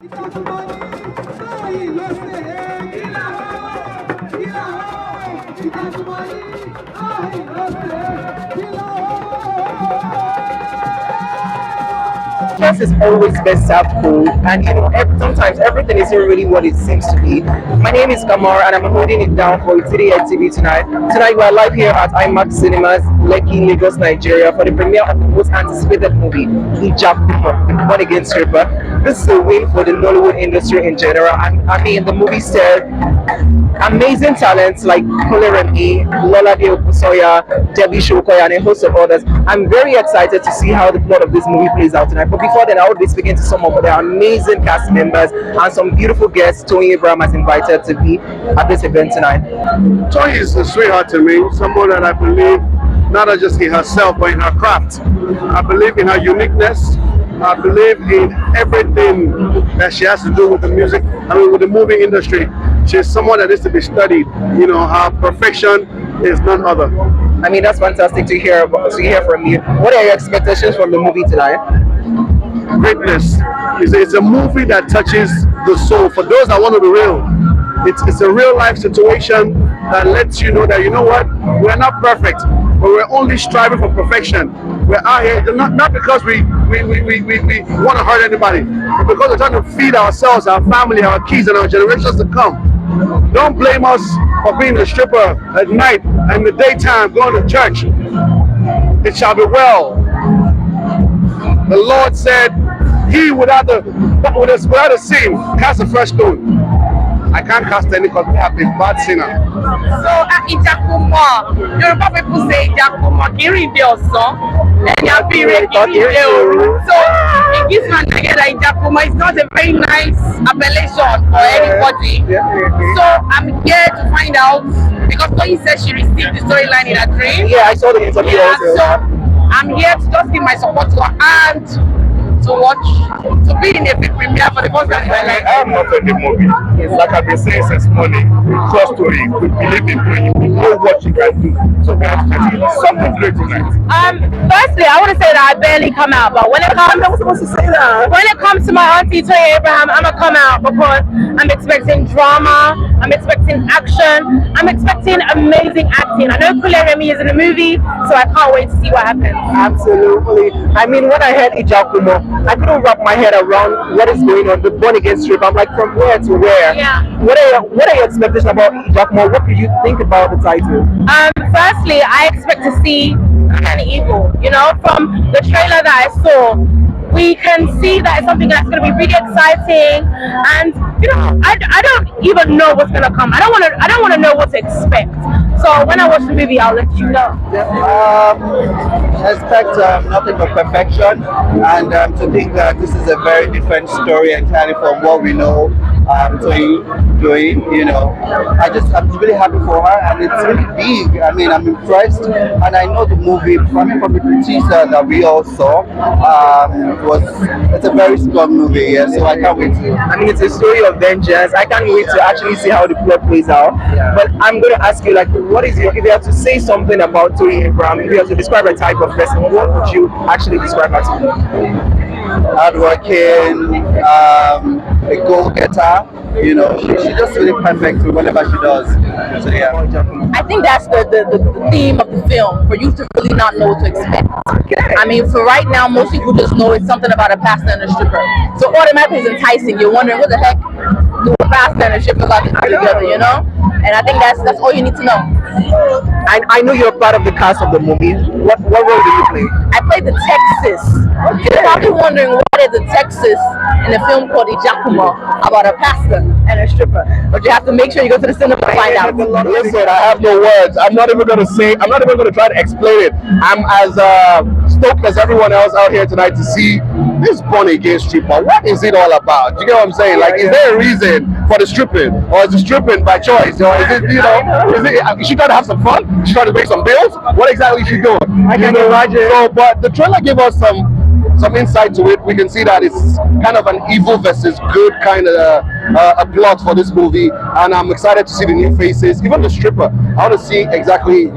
Chess is always best served cold, and sometimes everything isn't really what it seems to be. My name is Kamar, and I'm holding it down for Today TV tonight. Tonight we are live here at IMAX Cinemas, Lekki, Lagos, Nigeria, for the premiere of the most anticipated movie, Ijakumo, Born Again Stripper. This is a win for the Nollywood industry in general. I mean, the movie starred amazing talents like Odunlade, Opusoya, Debbie Shokoya, and a host of others. I'm very excited to see how the plot of this movie plays out tonight. But before then, I will be speaking to some of their amazing cast members and some beautiful guests Toyin has invited to be at this event tonight. Toyin is a sweetheart to me, someone that I believe not just in herself but in her craft. I believe in her uniqueness. I believe in everything that she has to do with the music, with the movie industry. She's someone that needs to be studied. Her perfection is none other. I mean, that's fantastic to hear from you. What are your expectations from the movie tonight? Greatness. It's a movie that touches the soul. For those that want to be real, it's a real life situation that lets you know that, we're not perfect, but we're only striving for perfection. We're out here not because we want to hurt anybody, but because we're trying to feed ourselves, our family, our kids, and our generations to come. Don't blame us for being a stripper at night and in the daytime going to church. It shall be well. The Lord said, "He without a sin cast a fresh stone." I can't cast any because we have a bad sinner. So Ijakumo, Yoruba people say Ijakumo, Kirinde Osan, and Yabire Kirinde Oru. So it gives me an idea that Ijakumo is not a very nice appellation for anybody. So I'm here to find out, because Toyin said she received the storyline in her dream. Yeah, I saw the interview also. So I'm here to just give my support to her and to be in a big premiere for the first time. I am not in the movie. Like I've been saying since morning, trust story. We believe in Toyin. We know what she can do. So we have to do something great tonight. Firstly, I want to say that I barely come out, but when it comes, I was supposed to say that. When it comes to my auntie Toyin Abraham, I'm gonna come out because I'm expecting drama, I'm expecting action, I'm expecting amazing acting. I know Remy is in the movie, so I can't wait to see what happens. Absolutely. I mean, when I heard Ijakumo, I couldn't wrap my head around what is going on. The Born Again Strip. I'm like, from where to where? Yeah. What are your expectations about Ijakumo? What do you think about the title? Firstly, I expect to see an evil. From the trailer that I saw, we can see that it's something that's going to be really exciting, and I don't even know what's going to come. I don't want to know what to expect. So when I watch the movie, I'll let you know. Expect nothing but perfection, and to think that this is a very different story entirely from what we know doing. I'm really happy for her, and it's really big. I mean, I'm impressed, and I know the movie coming from the teaser that we all saw it's a very strong movie. Yeah, so I can't wait to. I mean, it's a story of vengeance. I can't wait to actually see how the plot plays out. Yeah. But I'm going to ask you, if you have to say something about Toyin Abraham, if you have to describe a type of person, what would you actually describe her to be? Hardworking, a goal-getter. She's just really perfect with whatever she does. So yeah. I think that's the theme of the film, for you to really not know what to expect. I mean, for right now, most people just know it's something about a pastor and a stripper. So automatically it's enticing. You're wondering, what the heck do a pastor and a stripper got to do together, And I think that's all you need to know. I know you're part of the cast of the movie. What role do you play? I played the Texas. You're probably wondering what is the Texas in a film called Ijakumo about a pastor and a stripper. But you have to make sure you go to the cinema to find out. Listen, I have no words. I'm not even going to try to explain it. I'm as stoked as everyone else out here tonight to see this Born Again stripper. What is it all about? Do you get what I'm saying? Is there a reason for the stripping, or is it stripping by choice, or is it is she trying to have some fun? She trying to pay some bills? What exactly is she doing? I can imagine. So, but the trailer gave us some some insight to it, we can see that it's kind of an evil versus good kind of a plot for this movie, and I'm excited to see the new faces, even the stripper. I want to see exactly,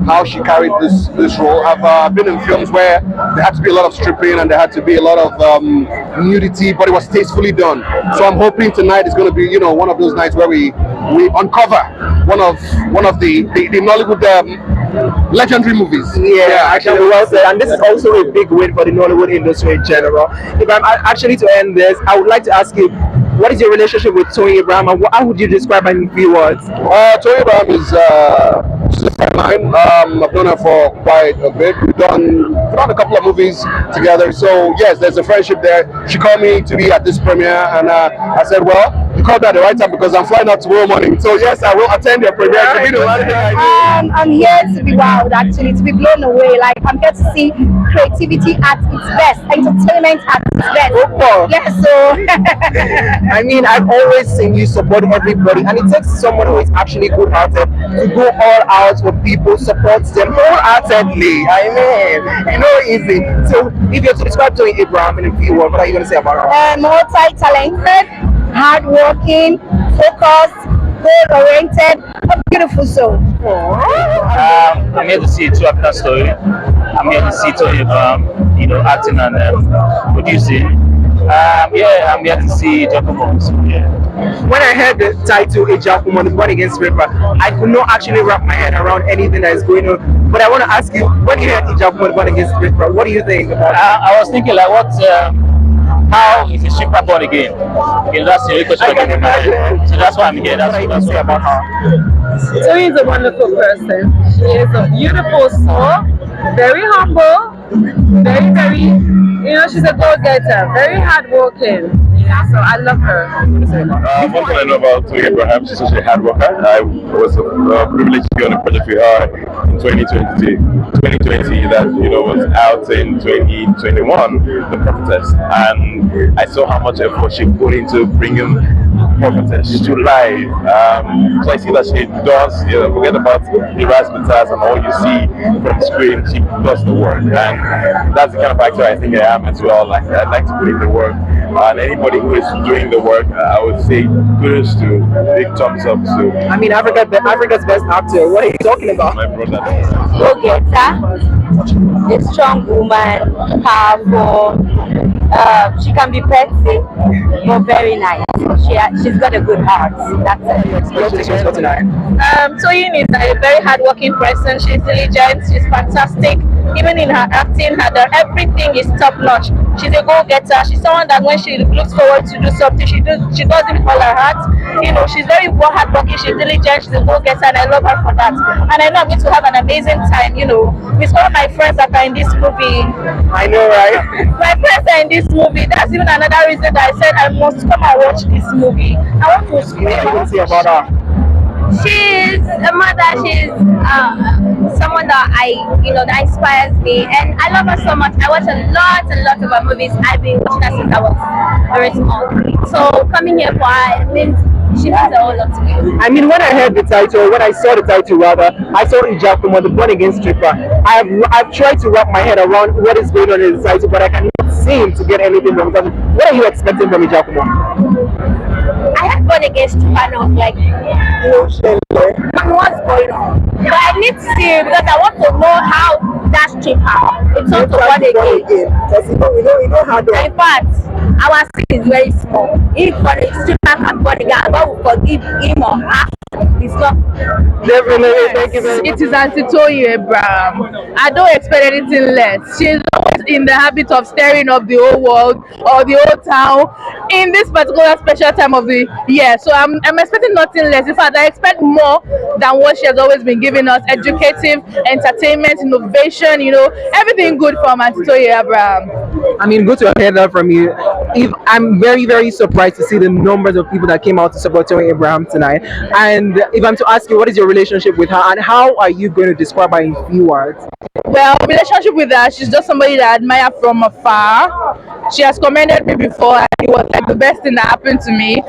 how she carried this role. I've been in films where there had to be a lot of stripping and there had to be a lot of nudity, but it was tastefully done. So I'm hoping tonight is going to be, one of those nights where we uncover one of the Nollywood legendary movies. Yeah, actually, well said. And this is also a big win for the Nollywood industry in general. If I'm actually to end this, I would like to ask you, what is your relationship with Toyin Abraham, and how would you describe him in a few words? Toyin Abraham is she's a friend of mine. I've known her for quite a bit. We've done a couple of movies together. So yes, there's a friendship there. She called me to be at this premiere, and I said, well, you called me at the right time because I'm flying out tomorrow morning. So yes, I will attend your premiere. I'm here to be wowed, actually, to be blown away. Like, I'm here to see creativity at its best, entertainment at its best. Yes, so I mean, I've always seen you support everybody, and it takes someone who is actually good-hearted to go all out for people, support them wholeheartedly. I mean, easy. So, if you're to describe Toyin Abraham in a few words, what are you going to say about her? multi-talented, hardworking, focused, goal-oriented, a beautiful soul. I'm here to see a true African story. I'm here to see Toyin Abraham, acting and producing. I'm here to see Ijakumo. So, yeah. When I heard the title Ijakumo, the Born Against Rapper, I could not actually wrap my head around anything that is going on. But I want to ask you, when you heard Ijakumo, the Born Against Rapper, what do you think about it? I was thinking, like, how is a stripper born again? That's the question in my head. So that's why I'm here. That's what I say about her. Toyin is a wonderful person. She is a beautiful soul, very humble, very, she's a go-getter, very hardworking. So I love her. One thing I know about Toyin Abraham, she's such a hard worker. I was privileged to be on a project with her in 2020 that was out in 2021, The Prophetess, and I saw how much effort she put into bringing Prophetess to life. So I see that she does, forget about the razzmatazz and all you see from the screen. She does the work, and that's the kind of actor I think I am as well. Like, I'd like to put in the work, and anybody who is doing the work, I would say kudos to, big thumbs up to. I mean, Africa's best actor. What are you talking about? My brother. Go-getter, a strong woman, powerful. She can be petty, but very nice. She's got a good heart. That's it. Toyin is a very hardworking person. She's diligent. She's fantastic. Even in her acting, everything is top notch. She's a go-getter. She's someone that when she looks forward to do something, she does it with all her heart. She's very hardworking. She's diligent. She's a go-getter, and I love her for that. And I know I'm going to have an amazing time. With all my friends that are in this movie. I know, right? My friends are in this movie. That's even another reason that I said I must come and watch this movie. I want to scream. What do you say about her? She's a mother. She's someone that that inspires me, and I love her so much. I watch a lot of her movies. I've been watching her since I was very small. So coming here for her, it means she means a whole lot to me. I mean, when I heard the title, when I saw the title rather, I saw Ijakumo, the Born Against Stripper. I've tried to wrap my head around what is going on in the title, but I cannot seem to get anything from it. What are you expecting from Ijakumo? I have Born Against Stripper now, like, what's going on? But I need to see it because I want to know how that stripper it's not to Born Again. Because we know how to. In fact, our sin is very small. If for a stripper can Born Again, God will forgive him or her. It's not. Definitely, thank you very much. It is Auntie Toyin Abraham. I don't expect anything less. She's always in the habit of stirring up the whole world or the whole town in this particular special time of the year. So I'm expecting nothing less. In fact, I expect more than what she has always been giving us: educative, entertainment, innovation. Everything good from Auntie Toyin Abraham. I mean, good to hear that from you. I'm very, very surprised to see the numbers of people that came out to support Toyin Abraham tonight. And if I'm to ask you, what is your relationship with her, and how are you going to describe her in few words? Well, relationship with her, she's just somebody that I admire from afar. She has commended me before, and it was like the best thing that happened to me.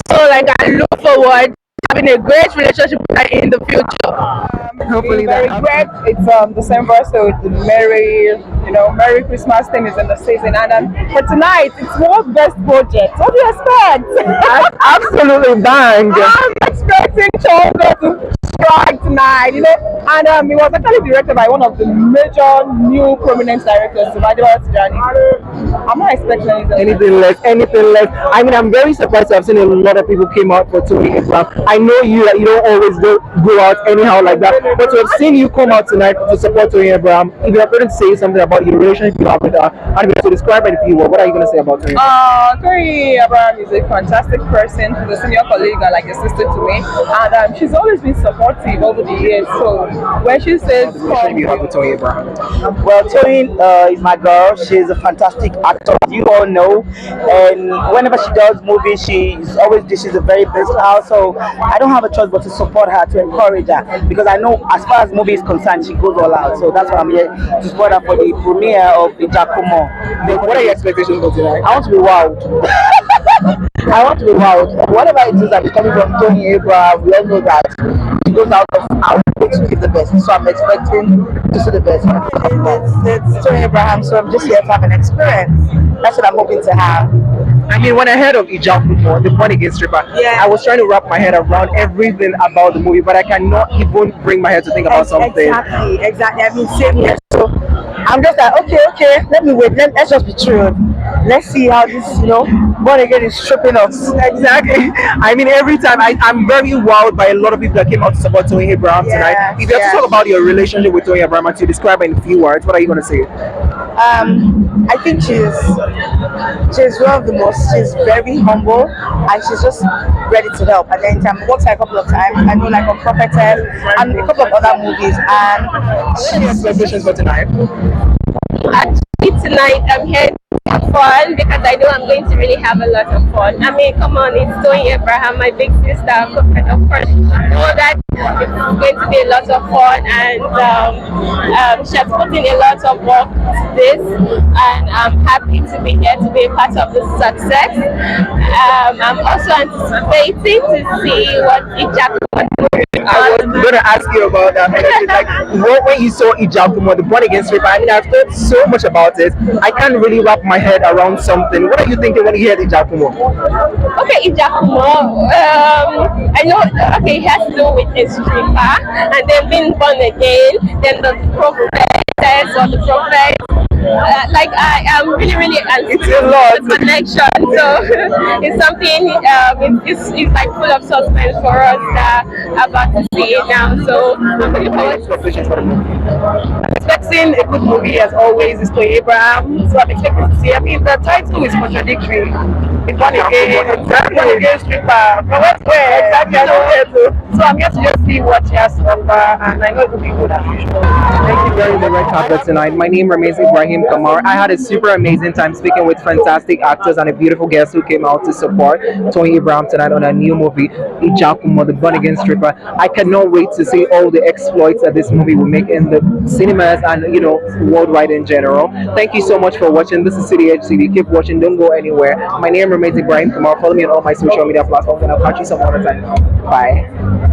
So, like, I look forward having a great relationship with her in the future. Hopefully very that great. It's December, so it's Merry Christmas thing is in the season. And for tonight, it's World Best Project. What do you expect? absolutely bang. I'm expecting Chongo to strike tonight, And it was actually directed by one of the major new prominent directors, Adekola. I'm not expecting Anything less, anything less. I mean, I'm very surprised. I've seen a lot of people came out for Toyin Abraham. I know you that you don't always go out anyhow like that, but to have seen you come out tonight to support Toyin Abraham, if you're going to say something about your relationship you have with her, and if you to describe it to you, what are you going to say about Toyin? Toyin Abraham is a fantastic person. She's a senior colleague and like a sister to me, and she's always been supportive over the years. So when she says, you have with Toyin Abraham? Well, Toyin is my girl. She's a fantastic actor, as you all know. And whenever she does movies, she's a very versatile. So I don't have a choice but to support her, to encourage her, because I know as far as movie is concerned, she goes all out. So that's why I'm here to support her for the premiere of Ijakumo. What are your expectations for tonight? I want to be wowed. I want to be wowed. Whatever it is that is coming from Toyin Abraham, we all know that she goes out of our way to give the best. So I'm expecting to see the best. It's Toyin Abraham, so I'm just here to have an experience. That's what I'm hoping to have. I mean, when I heard of Ijakumo, the Born Again Stripper, I was trying to wrap my head around everything about the movie, but I cannot even bring my head to think about something. Exactly. I mean, same here. So I'm just like, okay, let me wait. Let's just be true. Let's see how this, Born Again is stripping us. Exactly. I mean, every time I'm very wowed by a lot of people that came out to support Toyin Abraham tonight. If you have to talk about your relationship with Toyin Abraham and to describe it in a few words, what are you going to say? I think she's one of the most. She's very humble and she's just ready to help. At the same time, worked her a couple of times. I know, like on Prophetess and a couple of other movies. And what are your expectations for tonight? Actually, tonight I'm here to have fun because I know I'm going to really have a lot of fun. I mean, come on, it's Toyin Abraham, my big sister. Of course, I know that it's going to be a lot of fun, and she has put in a lot of work to this, and I'm happy to be here to be a part of the success. I'm also anticipating to see what Ijakumo. I was going to ask you about that. Like, when you saw Ijakumo, the Born Again Stripper, I mean, I've heard so much about it. I can't really wrap my head around something. What are you thinking when you hear Ijakumo? Okay, Ijakumo, I know, it has to do with a stripper, and then being born again, then the prophetess or the prophet. I am really it's a lot connection, so it's something it's like full of suspense for us about to see it now, so I'm looking forward I'm expecting a good movie as always. Is Toyin Abraham, so I'm expecting to see. I mean, the title is contradictory. It's Born Again, Born Again Stripper. But where exactly? I don't know where to. So I'm here to just see what she has to offer, and I know it will be good as usual. Thank you very much, Red Carpet tonight. My name remains Ibrahim Kamar. I had a super amazing time speaking with fantastic actors and a beautiful guest who came out to support Toyin Abraham tonight on a new movie, Ijakumo, the Born Again Stripper. I cannot wait to see all the exploits that this movie will make in the cinemas and worldwide in general. Thank you so much for watching. This is City Edge TV. Keep watching. Don't go anywhere. My name remains Ibrahim Kamar. Follow me on all my social media platforms, and I'll catch you some other time. Bye.